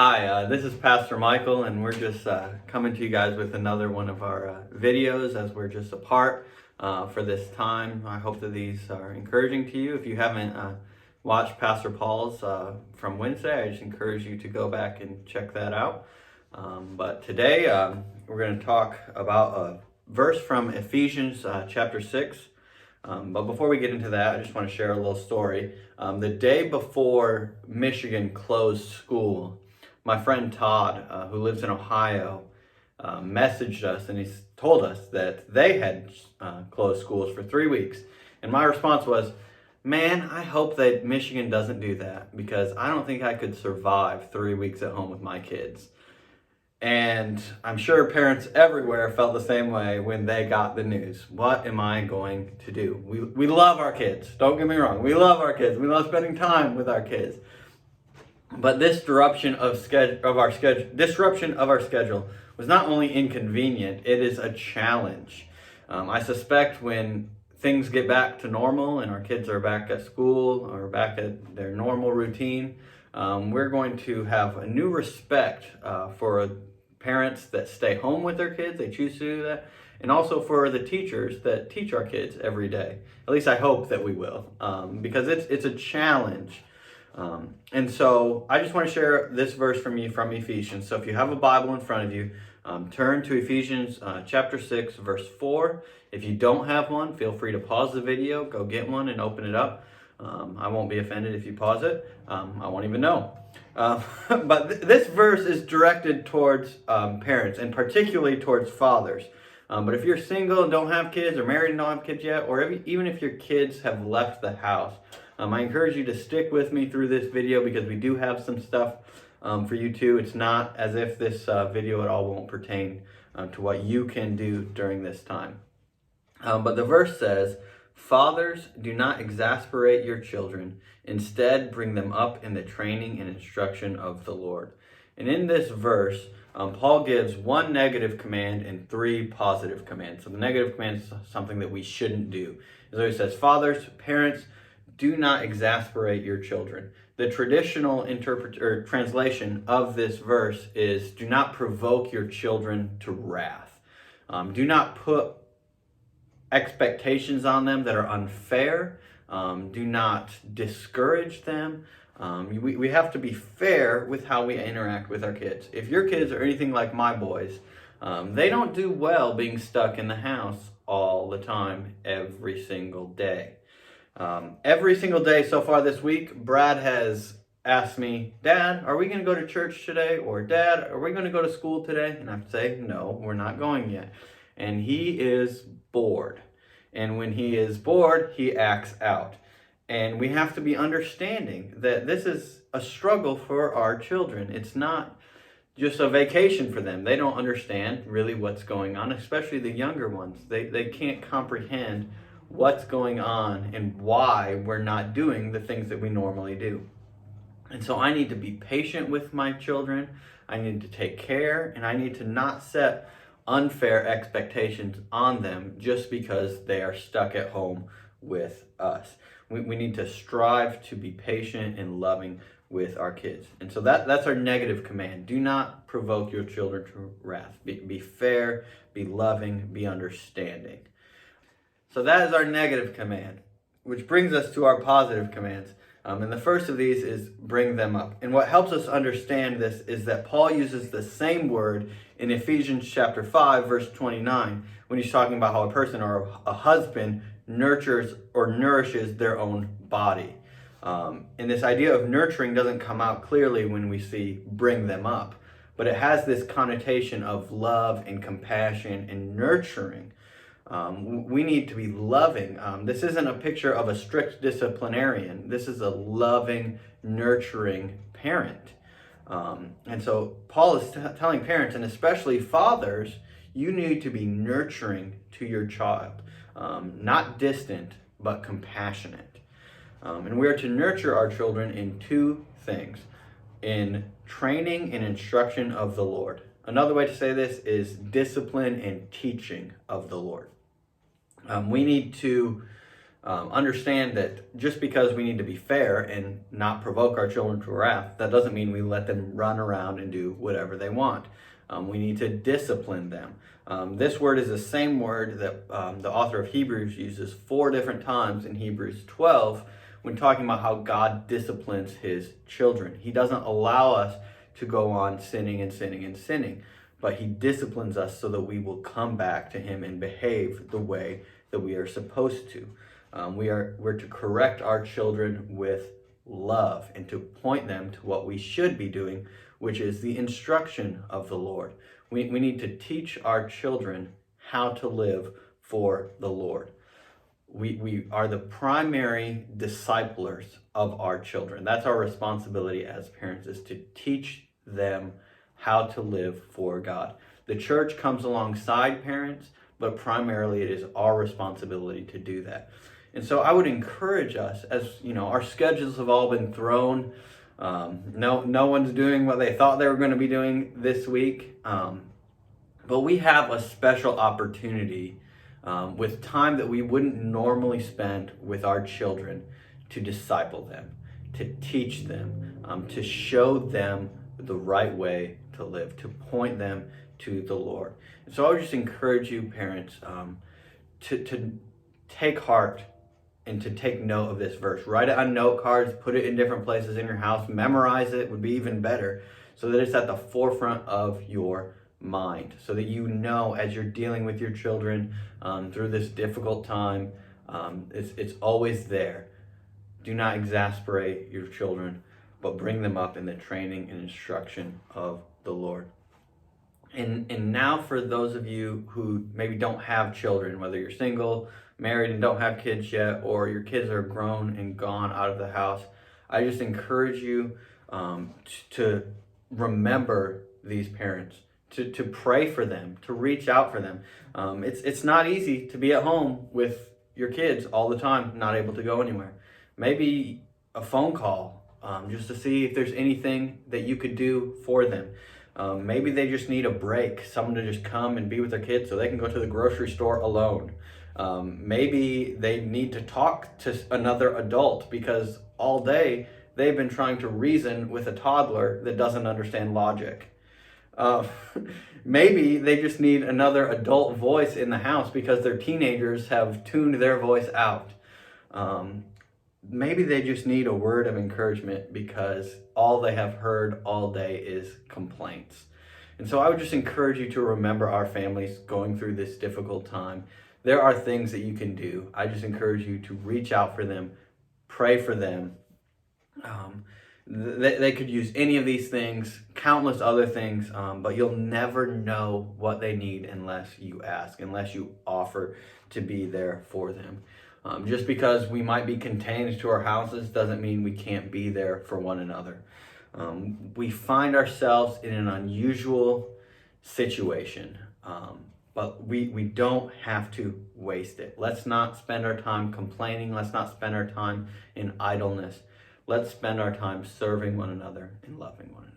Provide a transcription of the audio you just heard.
Hi, this is Pastor Michael, and we're just coming to you guys with another one of our videos as we're just apart for this time. I hope that these are encouraging to you. If you haven't watched Pastor Paul's from Wednesday, I just encourage you to go back and check that out. But today we're going to talk about a verse from Ephesians chapter 6. But before we get into that, I just want to share a little story. The day before Michigan closed school, my friend Todd, who lives in Ohio, messaged us and he told us that they had closed schools for 3 weeks. And my response was, man, I hope that Michigan doesn't do that because I don't think I could survive 3 weeks at home with my kids. And I'm sure parents everywhere felt the same way when they got the news. What am I going to do? We love our kids. Don't get me wrong. We love our kids. We love spending time with our kids. But this disruption of our schedule was not only inconvenient, it is a challenge. I suspect when things get back to normal and our kids are back at school or back at their normal routine, we're going to have a new respect for parents that stay home with their kids. They choose to do that. And also for the teachers that teach our kids every day. At least I hope that we will, because it's a challenge. And so I just want to share this verse from Ephesians. So if you have a Bible in front of you, turn to Ephesians chapter 6, verse 4. If you don't have one, feel free to pause the video, go get one and open it up. I won't be offended if you pause it. I won't even know. But this verse is directed towards parents, and particularly towards fathers. But if you're single and don't have kids, or married and don't have kids yet, or even if your kids have left the house, I encourage you to stick with me through this video because we do have some stuff for you too. It's not as if this video at all won't pertain to what you can do during this time. But the verse says, "Fathers, do not exasperate your children. Instead, bring them up in the training and instruction of the Lord." And in this verse, Paul gives one negative command and three positive commands. So the negative command is something that we shouldn't do. So he says, fathers, parents, do not exasperate your children. The traditional translation of this verse is, do not provoke your children to wrath. Do not put expectations on them that are unfair. Do not discourage them. We have to be fair with how we interact with our kids. If your kids are anything like my boys, they don't do well being stuck in the house all the time, every single day. Every single day so far this week, Brad has asked me, Dad, are we going to go to church today? Or Dad, are we going to go to school today? And I say, no, we're not going yet. And he is bored. And when he is bored, he acts out. And we have to be understanding that this is a struggle for our children. It's not just a vacation for them. They don't understand really what's going on, especially the younger ones. They can't comprehend what's going on and why we're not doing the things that we normally do. And so I need to be patient with my children. I need to take care, and I need to not set unfair expectations on them just because they are stuck at home with us. We need to strive to be patient and loving with our kids. And so that's our negative command. Do not provoke your children to wrath. Be fair, be loving, be understanding. So that is our negative command, which brings us to our positive commands. And the first of these is bring them up. And what helps us understand this is that Paul uses the same word in Ephesians chapter 5, verse 29, when he's talking about how a person or a husband nurtures or nourishes their own body. And this idea of nurturing doesn't come out clearly when we see bring them up, but it has this connotation of love and compassion and nurturing. We need to be loving. This isn't a picture of a strict disciplinarian. This is a loving, nurturing parent. And so Paul is telling parents, and especially fathers, you need to be nurturing to your child. Not distant, but compassionate. And we are to nurture our children in two things: in training and instruction of the Lord. Another way to say this is discipline and teaching of the Lord. We need to understand that just because we need to be fair and not provoke our children to wrath, that doesn't mean we let them run around and do whatever they want. We need to discipline them. This word is the same word that the author of Hebrews uses 4 different times in Hebrews 12 when talking about how God disciplines his children. He doesn't allow us to go on sinning and sinning and sinning, but he disciplines us so that we will come back to him and behave the way that we are supposed to. We're to correct our children with love and to point them to what we should be doing, which is the instruction of the Lord. We need to teach our children how to live for the Lord. We are the primary disciplers of our children. That's our responsibility as parents, is to teach them how to live for God. The church comes alongside parents, but primarily it is our responsibility to do that. And so I would encourage us, as you know, our schedules have all been thrown. No one's doing what they thought they were going to be doing this week. But we have a special opportunity with time that we wouldn't normally spend with our children to disciple them, to teach them, to show them the right way to live, to point them to the Lord. And so I would just encourage you, parents, to take heart and to take note of this verse. Write it on note cards, put it in different places in your house, memorize it would be even better, so that it's at the forefront of your mind, so that you know as you're dealing with your children through this difficult time, it's always there. Do not exasperate your children, but bring them up in the training and instruction of the Lord. And now for those of you who maybe don't have children, whether you're single, married and don't have kids yet, or your kids are grown and gone out of the house, I just encourage you to remember these parents, to pray for them, to reach out for them. It's not easy to be at home with your kids all the time, not able to go anywhere. Maybe a phone call just to see if there's anything that you could do for them. Maybe they just need a break, someone to just come and be with their kids so they can go to the grocery store alone. Maybe they need to talk to another adult because all day they've been trying to reason with a toddler that doesn't understand logic. Maybe they just need another adult voice in the house because their teenagers have tuned their voice out. Maybe they just need a word of encouragement because all they have heard all day is complaints. And so I would just encourage you to remember our families going through this difficult time. There are things that you can do. I just encourage you to reach out for them, pray for them. They could use any of these things, countless other things, but you'll never know what they need unless you ask, unless you offer to be there for them. Just because we might be contained to our houses doesn't mean we can't be there for one another. We find ourselves in an unusual situation, but we don't have to waste it. Let's not spend our time complaining. Let's not spend our time in idleness. Let's spend our time serving one another and loving one another.